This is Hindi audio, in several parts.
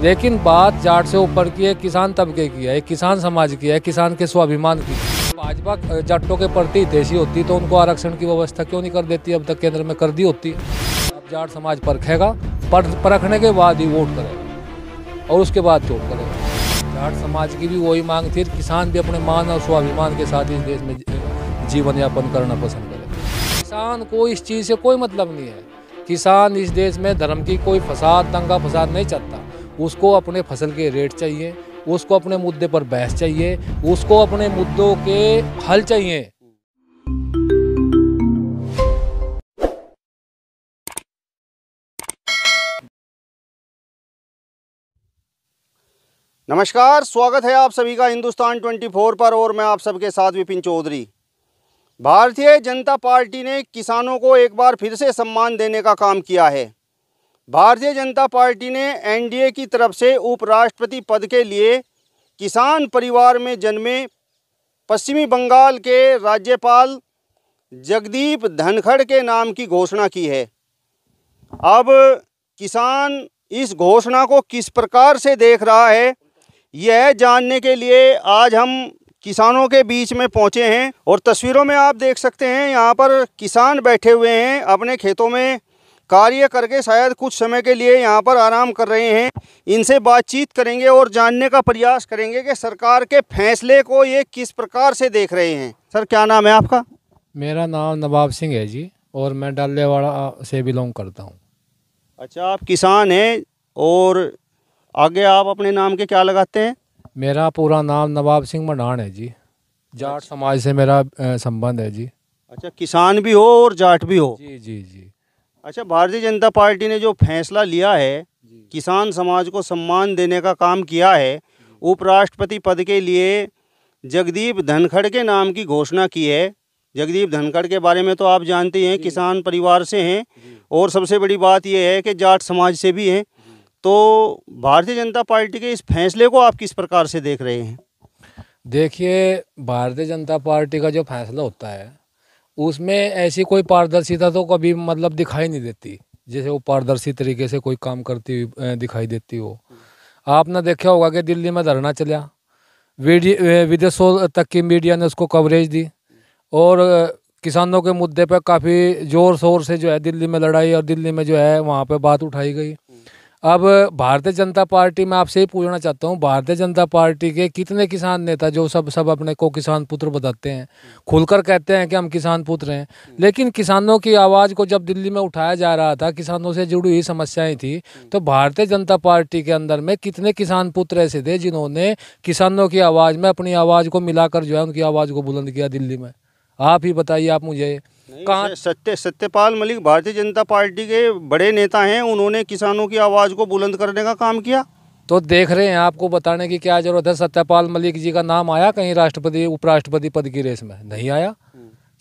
लेकिन बात जाट से ऊपर की है, किसान तबके की है, किसान समाज की है, किसान के स्वाभिमान की। भाजपा जाटों के प्रति हितैषी होती तो उनको आरक्षण की व्यवस्था क्यों नहीं कर देती? अब तक केंद्र में कर दी होती। अब जाट समाज परखेगा, परखने के बाद ही वोट करेगा और उसके बाद चोट करेगा। जाट समाज की भी वही मांग थी, किसान भी अपने मान और स्वाभिमान के साथ इस देश में जीवन यापन करना पसंद करे। किसान को इस चीज़ से कोई मतलब नहीं है। किसान इस देश में धर्म की कोई फसाद, दंगा फसाद नहीं चाहता। उसको अपने फसल के रेट चाहिए, उसको अपने मुद्दे पर बहस चाहिए, उसको अपने मुद्दों के हल चाहिए। नमस्कार, स्वागत है आप सभी का हिंदुस्तान 24 पर और मैं आप सबके साथ विपिन चौधरी। भारतीय जनता पार्टी ने किसानों को एक बार फिर से सम्मान देने का काम किया है। भारतीय जनता पार्टी ने एनडीए की तरफ से उपराष्ट्रपति पद के लिए किसान परिवार में जन्मे पश्चिमी बंगाल के राज्यपाल जगदीप धनखड़ के नाम की घोषणा की है। अब किसान इस घोषणा को किस प्रकार से देख रहा है, यह जानने के लिए आज हम किसानों के बीच में पहुंचे हैं और तस्वीरों में आप देख सकते हैं यहाँ पर किसान बैठे हुए हैं, अपने खेतों में कार्य करके शायद कुछ समय के लिए यहाँ पर आराम कर रहे हैं। इनसे बातचीत करेंगे और जानने का प्रयास करेंगे कि सरकार के फैसले को ये किस प्रकार से देख रहे हैं। सर, क्या नाम है आपका? मेरा नाम नवाब सिंह है जी और मैं डालेवाड़ा से बिलोंग करता हूँ। अच्छा, आप किसान हैं और आगे आप अपने नाम के क्या लगाते हैं? मेरा पूरा नाम नवाब सिंह मडान है जी। जाट समाज से मेरा संबंध है जी। अच्छा, किसान भी हो और जाट भी हो? जी जी जी। अच्छा, भारतीय जनता पार्टी ने जो फैसला लिया है, किसान समाज को सम्मान देने का काम किया है, उपराष्ट्रपति पद के लिए जगदीप धनखड़ के नाम की घोषणा की है। जगदीप धनखड़ के बारे में तो आप जानते हैं, किसान परिवार से हैं और सबसे बड़ी बात यह है कि जाट समाज से भी हैं। तो भारतीय जनता पार्टी के इस फैसले को आप किस प्रकार से देख रहे हैं? देखिए, भारतीय जनता पार्टी का जो फैसला होता है उसमें ऐसी कोई पारदर्शिता तो कभी मतलब दिखाई नहीं देती, जैसे वो पारदर्शी तरीके से कोई काम करती हुई दिखाई देती हो। आपने देखा होगा कि दिल्ली में धरना चला, विदेशों तक की मीडिया ने उसको कवरेज दी और किसानों के मुद्दे पर काफ़ी ज़ोर शोर से जो है दिल्ली में लड़ाई और दिल्ली में जो है वहाँ पे बात उठाई गई। अब भारतीय जनता पार्टी में आपसे ही पूछना चाहता हूँ, भारतीय जनता पार्टी के कितने किसान नेता जो सब अपने को किसान पुत्र बताते हैं, खुलकर कहते हैं कि हम किसान पुत्र हैं, लेकिन किसानों की आवाज़ को जब दिल्ली में उठाया जा रहा था, किसानों से जुड़ी हुई समस्याएं थी, तो भारतीय जनता पार्टी के अंदर में कितने किसान पुत्र ऐसे थे जिन्होंने किसानों की आवाज़ में अपनी आवाज़ को मिलाकर जो है उनकी आवाज़ को बुलंद किया दिल्ली में? आप ही बताइए, आप मुझे कहाँ। सत्यपाल मलिक भारतीय जनता पार्टी के बड़े नेता हैं, उन्होंने किसानों की आवाज़ को बुलंद करने का काम किया। तो देख रहे हैं, आपको बताने की क्या जरूरत है? सत्यपाल मलिक जी का नाम आया कहीं राष्ट्रपति उपराष्ट्रपति पद की रेस में? नहीं आया,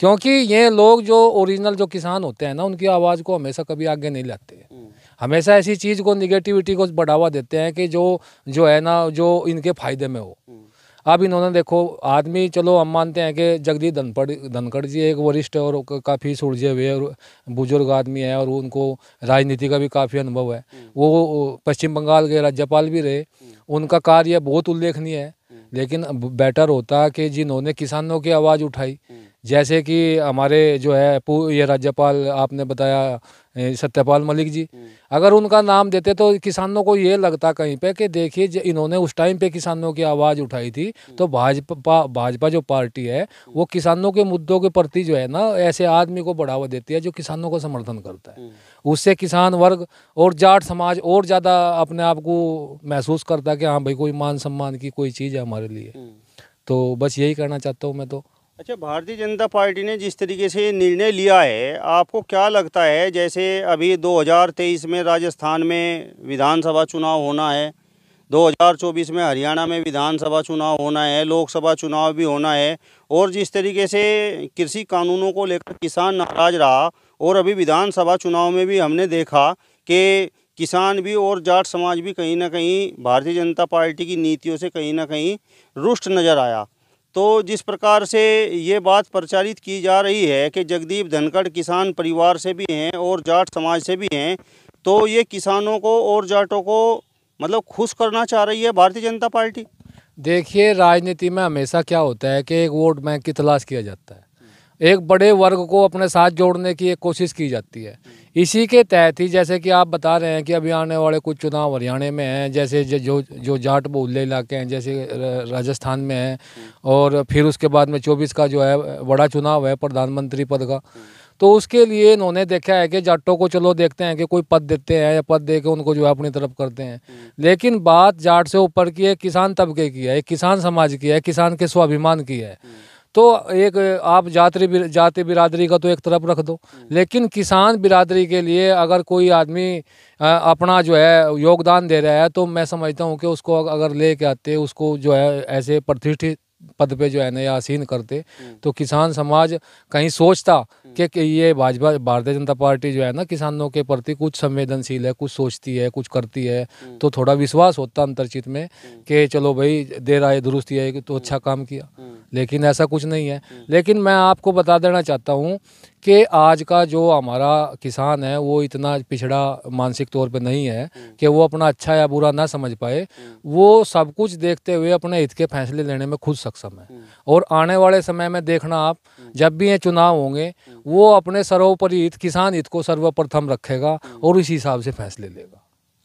क्योंकि ये लोग जो ओरिजिनल जो किसान होते हैं ना, उनकी आवाज़ को हमेशा कभी आगे नहीं लाते। हमेशा ऐसी चीज़ को, निगेटिविटी को बढ़ावा देते हैं कि जो है ना, जो इनके फायदे में हो। अब इन्होंने देखो, आदमी, चलो हम मानते हैं कि जगदीप धनखड़ जी एक वरिष्ठ और काफ़ी सुलझे हुए और बुजुर्ग आदमी है और उनको राजनीति का भी काफ़ी अनुभव है। वो पश्चिम बंगाल के राज्यपाल भी रहे, उनका कार्य बहुत उल्लेखनीय है। लेकिन बेटर होता कि जिन्होंने किसानों की आवाज़ उठाई, जैसे कि हमारे जो है ये राज्यपाल आपने बताया सत्यपाल मलिक जी, अगर उनका नाम देते तो किसानों को ये लगता कहीं पे कि देखिए इन्होंने उस टाइम पे किसानों की आवाज़ उठाई थी। तो भाजपा जो पार्टी है वो किसानों के मुद्दों के प्रति जो है ना, ऐसे आदमी को बढ़ावा देती है जो किसानों को समर्थन करता है। उससे किसान वर्ग और जाट समाज और ज़्यादा अपने आप को महसूस करता है कि हाँ भाई, कोई मान सम्मान की कोई चीज़ है हमारे लिए। तो बस यही कहना चाहता हूँ मैं तो। अच्छा, भारतीय जनता पार्टी ने जिस तरीके से निर्णय लिया है, आपको क्या लगता है? जैसे अभी 2023 में राजस्थान में विधानसभा चुनाव होना है, 2024 में हरियाणा में विधानसभा चुनाव होना है, लोकसभा चुनाव भी होना है, और जिस तरीके से कृषि कानूनों को लेकर किसान नाराज रहा और अभी विधानसभा चुनाव में भी हमने देखा कि किसान भी और जाट समाज भी कहीं ना कहीं भारतीय जनता पार्टी की नीतियों से कहीं ना कहीं रुष्ट नज़र आया। तो जिस प्रकार से ये बात प्रचारित की जा रही है कि जगदीप धनखड़ किसान परिवार से भी हैं और जाट समाज से भी हैं, तो ये किसानों को और जाटों को मतलब खुश करना चाह रही है भारतीय जनता पार्टी? देखिए, राजनीति में हमेशा क्या होता है कि एक वोट बैंक की तलाश किया जाता है, एक बड़े वर्ग को अपने साथ जोड़ने की एक कोशिश की जाती है। इसी के तहत ही जैसे कि आप बता रहे हैं कि अभी आने वाले कुछ चुनाव हरियाणा में हैं, जैसे जो जो जाट बहुल्य इलाके हैं, जैसे राजस्थान में हैं, और फिर उसके बाद में 24 का जो है बड़ा चुनाव है प्रधानमंत्री पद का। तो उसके लिए इन्होंने देखा है कि जाटों को चलो देखते हैं कि कोई पद देते हैं, या पद दे के उनको जो है अपनी तरफ करते हैं। लेकिन बात जाट से ऊपर की है, किसान तबके की है, किसान समाज की है, किसान के स्वाभिमान की है। तो एक आप जाति बिरादरी का तो एक तरफ रख दो, लेकिन किसान बिरादरी के लिए अगर कोई आदमी अपना जो है योगदान दे रहा है, तो मैं समझता हूँ कि उसको अगर ले के आते, उसको जो है ऐसे प्रतिष्ठित पद पे जो है ना या आसीन करते, तो किसान समाज कहीं सोचता कि ये भाजपा भारतीय जनता पार्टी जो है ना किसानों के प्रति कुछ संवेदनशील है, कुछ सोचती है, कुछ करती है, तो थोड़ा विश्वास होता अंतर्चित में कि चलो भाई दे रहा है, दुरुस्ती है, तो अच्छा काम किया। लेकिन ऐसा कुछ नहीं है। लेकिन मैं आपको बता देना चाहता हूँ कि आज का जो हमारा किसान है वो इतना पिछड़ा मानसिक तौर पे नहीं है कि वो अपना अच्छा या बुरा ना समझ पाए। वो सब कुछ देखते हुए अपने हित के फैसले लेने में खुद सक्षम है। और आने वाले समय में देखना आप, जब भी ये चुनाव होंगे, वो अपने सर्वोपरि हित, किसान हित को सर्वप्रथम रखेगा और इसी हिसाब से फैसले लेगा।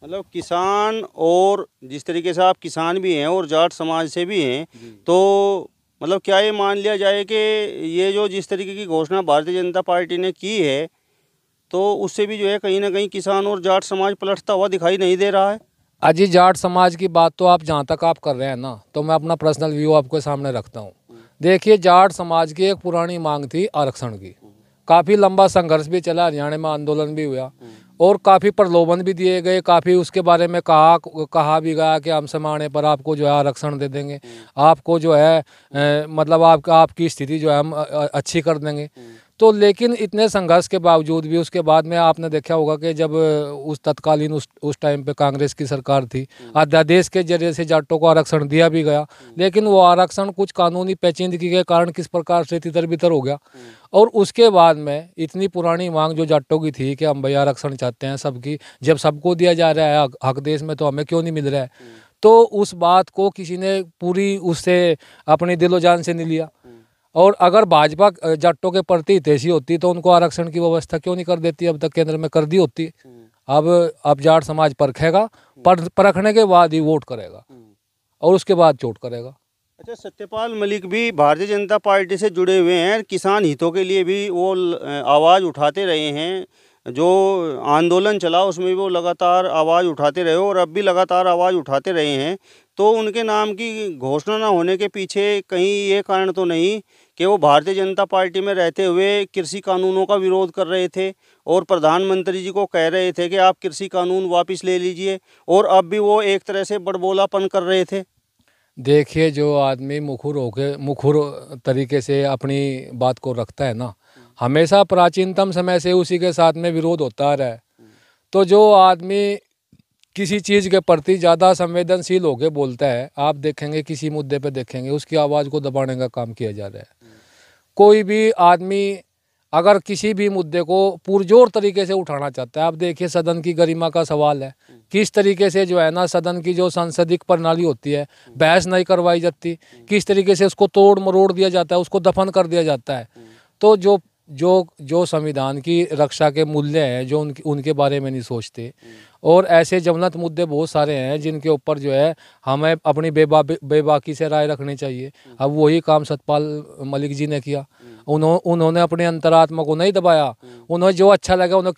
मतलब किसान, और जिस तरीके से आप किसान भी हैं और जाट समाज से भी हैं, तो मतलब क्या ये मान लिया जाए कि ये जो जिस तरीके की घोषणा भारतीय जनता पार्टी ने की है, तो उससे भी जो है कहीं ना कहीं किसान और जाट समाज पलटता हुआ दिखाई नहीं दे रहा है? अजी, जाट समाज की बात तो आप जहाँ तक आप कर रहे हैं ना, तो मैं अपना पर्सनल व्यू आपके सामने रखता हूँ। देखिए, जाट समाज की एक पुरानी मांग थी आरक्षण की। काफ़ी लंबा संघर्ष भी चला, हरियाणा में आंदोलन भी हुआ और काफ़ी प्रलोभन भी दिए गए, काफ़ी उसके बारे में कहा भी गया कि हम समय आने पर आपको जो है आरक्षण दे देंगे, आपको जो है मतलब आपकी स्थिति जो है हम अच्छी कर देंगे। तो लेकिन इतने संघर्ष के बावजूद भी उसके बाद में आपने देखा होगा कि जब उस तत्कालीन उस टाइम पे कांग्रेस की सरकार थी, अध्यादेश के जरिए से जाटों को आरक्षण दिया भी गया, लेकिन वो आरक्षण कुछ कानूनी पेचीदगी के कारण किस प्रकार से तितर बितर हो गया। और उसके बाद में इतनी पुरानी मांग जो जाटों की थी कि हम भैया आरक्षण चाहते हैं सबकी, जब सबको दिया जा रहा है हक देश में, तो हमें क्यों नहीं मिल रहा है। तो उस बात को किसी ने पूरी उससे अपनी दिलो जान से नहीं लिया। और अगर भाजपा जाटों के प्रति हितैषी होती तो उनको आरक्षण की व्यवस्था क्यों नहीं कर देती, अब तक केंद्र में कर दी होती। अब जाट समाज परखेगा, परखने के बाद ही वोट करेगा और उसके बाद चोट करेगा। अच्छा, सत्यपाल मलिक भी भारतीय जनता पार्टी से जुड़े हुए हैं, किसान हितों के लिए भी वो आवाज़ उठाते रहे हैं। जो आंदोलन चला उसमें भी वो लगातार आवाज़ उठाते रहे और अब भी लगातार आवाज़ उठाते रहे हैं। तो उनके नाम की घोषणा न होने के पीछे कहीं ये कारण तो नहीं कि वो भारतीय जनता पार्टी में रहते हुए कृषि कानूनों का विरोध कर रहे थे और प्रधानमंत्री जी को कह रहे थे कि आप कृषि कानून वापस ले लीजिए, और अब भी वो एक तरह से बड़बोलापन कर रहे थे? देखिए, जो आदमी मुखर तरीके से अपनी बात को रखता है ना, हमेशा प्राचीनतम समय से उसी के साथ में विरोध होता आ रहा है। तो जो आदमी किसी चीज़ के प्रति ज़्यादा संवेदनशील होकर बोलता है, आप देखेंगे किसी मुद्दे पे देखेंगे उसकी आवाज़ को दबाने का काम किया जा रहा है। कोई भी आदमी अगर किसी भी मुद्दे को पुरजोर तरीके से उठाना चाहता है, आप देखिए सदन की गरिमा का सवाल है, किस तरीके से जो है ना सदन की जो सांसदीय प्रणाली होती है, बहस नहीं करवाई जाती, किस तरीके से उसको तोड़ मरोड़ दिया जाता है, उसको दफन कर दिया जाता है। तो जो संविधान की रक्षा के मूल्य हैं, जो उनके बारे में नहीं सोचते, और ऐसे ज्वलंत मुद्दे बहुत सारे हैं जिनके ऊपर जो है हमें अपनी बेबाकी से राय रखनी चाहिए। अब वही काम सतपाल मलिक जी ने किया। उन्होंने अपने अंतरात्मा को नहीं दबाया। उन्हें जो अच्छा लगा, उन्होंने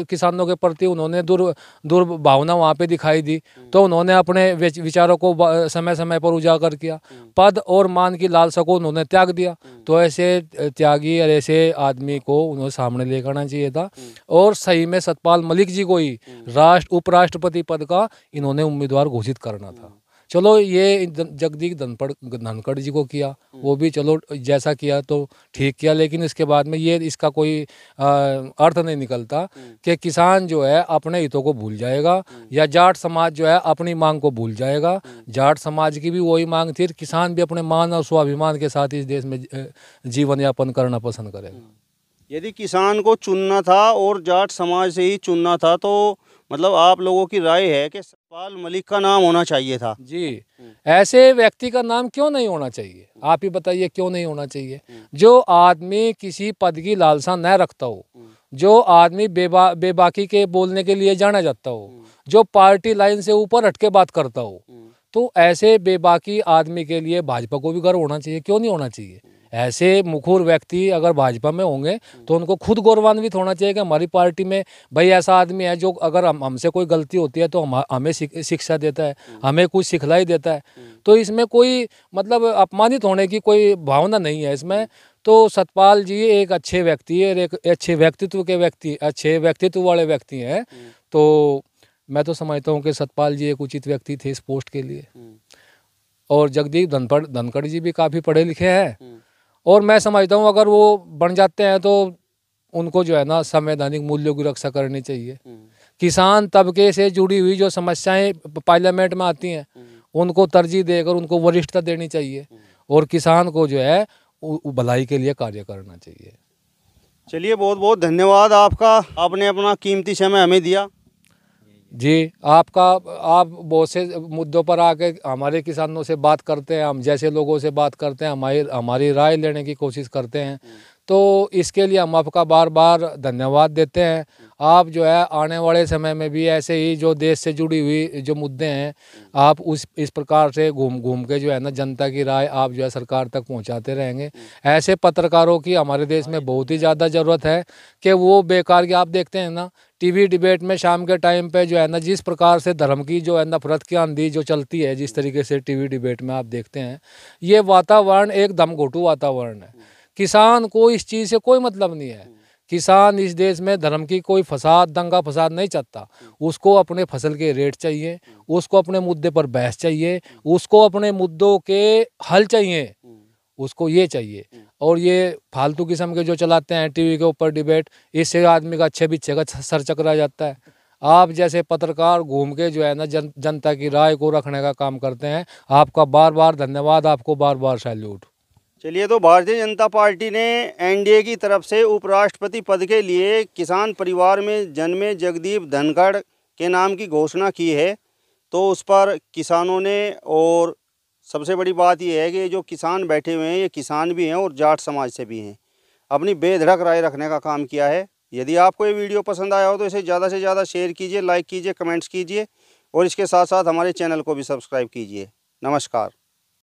किसानों के प्रति उन्होंने दुर्भावना वहाँ पे दिखाई दी, तो उन्होंने अपने विचारों को समय समय पर उजागर किया। पद और मान की लालसा को उन्होंने त्याग दिया। तो ऐसे त्यागी और ऐसे आदमी को उन्होंने सामने लेकर आना चाहिए था, और सही में सतपाल मलिक जी को ही उपराष्ट्रपति पद का इन्होंने उम्मीदवार घोषित करना था। चलो, ये जगदीप धनखड़ जी को किया, वो भी चलो जैसा किया तो ठीक किया, लेकिन इसके बाद में ये इसका कोई अर्थ नहीं निकलता कि किसान जो है अपने हितों को भूल जाएगा या जाट समाज जो है अपनी मांग को भूल जाएगा। जाट समाज की भी वही मांग थी, किसान भी अपने मान और स्वाभिमान के साथ इस देश में जीवन यापन करना पसंद करेगा। यदि किसान को चुनना था और जाट समाज से ही चुनना था, तो मतलब आप लोगों की राय है कि सतपाल मलिक का नाम होना चाहिए था। जी, ऐसे व्यक्ति का नाम क्यों नहीं होना चाहिए? आप ही बताइए क्यों नहीं होना चाहिए? जो आदमी किसी पद की लालसा न रखता हो, जो आदमी बेबाकी के बोलने के लिए जाना जाता हो, जो पार्टी लाइन से ऊपर हट के बात करता हो, तो ऐसे बेबाकी आदमी के लिए भाजपा को भी गर्व होना चाहिए। क्यों नहीं होना चाहिए? ऐसे मुखर व्यक्ति अगर भाजपा में होंगे तो उनको खुद गौरवान्वित होना चाहिए कि हमारी पार्टी में भाई ऐसा आदमी है जो अगर हमसे कोई गलती होती है तो हमें शिक्षा देता है, हमें कुछ सिखलाई देता है। तो इसमें कोई मतलब अपमानित होने की कोई भावना नहीं है इसमें। तो सतपाल जी एक अच्छे व्यक्ति है, एक अच्छे व्यक्तित्व वाले व्यक्ति हैं। तो मैं तो समझता हूँ कि सतपाल जी एक उचित व्यक्ति थे इस पोस्ट के लिए। और जगदीप धनखड़ जी भी काफ़ी पढ़े लिखे हैं। और मैं समझता हूँ अगर वो बन जाते हैं तो उनको जो है ना संवैधानिक मूल्यों की रक्षा करनी चाहिए। किसान तबके से जुड़ी हुई जो समस्याएं पार्लियामेंट में आती हैं उनको तरजीह देकर उनको वरिष्ठता देनी चाहिए और किसान को जो है भलाई के लिए कार्य करना चाहिए। चलिए, बहुत बहुत धन्यवाद आपका, आपने अपना कीमती समय हमें दिया। जी, आप बहुत से मुद्दों पर आके हमारे किसानों से बात करते हैं, हम जैसे लोगों से बात करते हैं, हमारी राय लेने की कोशिश करते हैं। तो इसके लिए हम आपका बार बार धन्यवाद देते हैं। आप जो है आने वाले समय में भी ऐसे ही जो देश से जुड़ी हुई जो मुद्दे हैं आप इस प्रकार से घूम के जो है ना जनता की राय आप जो है सरकार तक पहुंचाते रहेंगे। ऐसे पत्रकारों की हमारे देश में बहुत ही ज़्यादा ज़रूरत है कि वो बेकार की आप देखते हैं ना टीवी डिबेट में शाम के टाइम पे जो है ना जिस प्रकार से धर्म की जो है नफरत की आंधी जो चलती है, जिस तरीके से टीवी डिबेट में आप देखते हैं, ये वातावरण एक दमघोटू वातावरण है। किसान को इस चीज़ से कोई मतलब नहीं है। किसान इस देश में धर्म की कोई फसाद दंगा फसाद नहीं चाहता। उसको अपने फसल के रेट चाहिए, उसको अपने मुद्दे पर बहस चाहिए, उसको अपने मुद्दों के हल चाहिए, उसको ये चाहिए। और ये फालतू किस्म के जो चलाते हैं टीवी के ऊपर डिबेट, इससे आदमी का अच्छे बिच्छे का सर चकरा जाता है। आप जैसे पत्रकार घूम के जो है ना जनता की राय को रखने का काम करते हैं। आपका बार बार धन्यवाद, आपको बार बार सैल्यूट। चलिए, तो भारतीय जनता पार्टी ने एनडीए की तरफ से उपराष्ट्रपति पद के लिए किसान परिवार में जन्मे जगदीप धनखड़ के नाम की घोषणा की है। तो उस पर किसानों ने, और सबसे बड़ी बात यह है कि जो किसान बैठे हुए हैं ये किसान भी हैं और जाट समाज से भी हैं, अपनी बेधड़क राय रखने का काम किया है। यदि आपको ये वीडियो पसंद आया हो तो इसे ज़्यादा से ज़्यादा शेयर कीजिए, लाइक कीजिए, कमेंट्स कीजिए और इसके साथ साथ हमारे चैनल को भी सब्सक्राइब कीजिए। नमस्कार।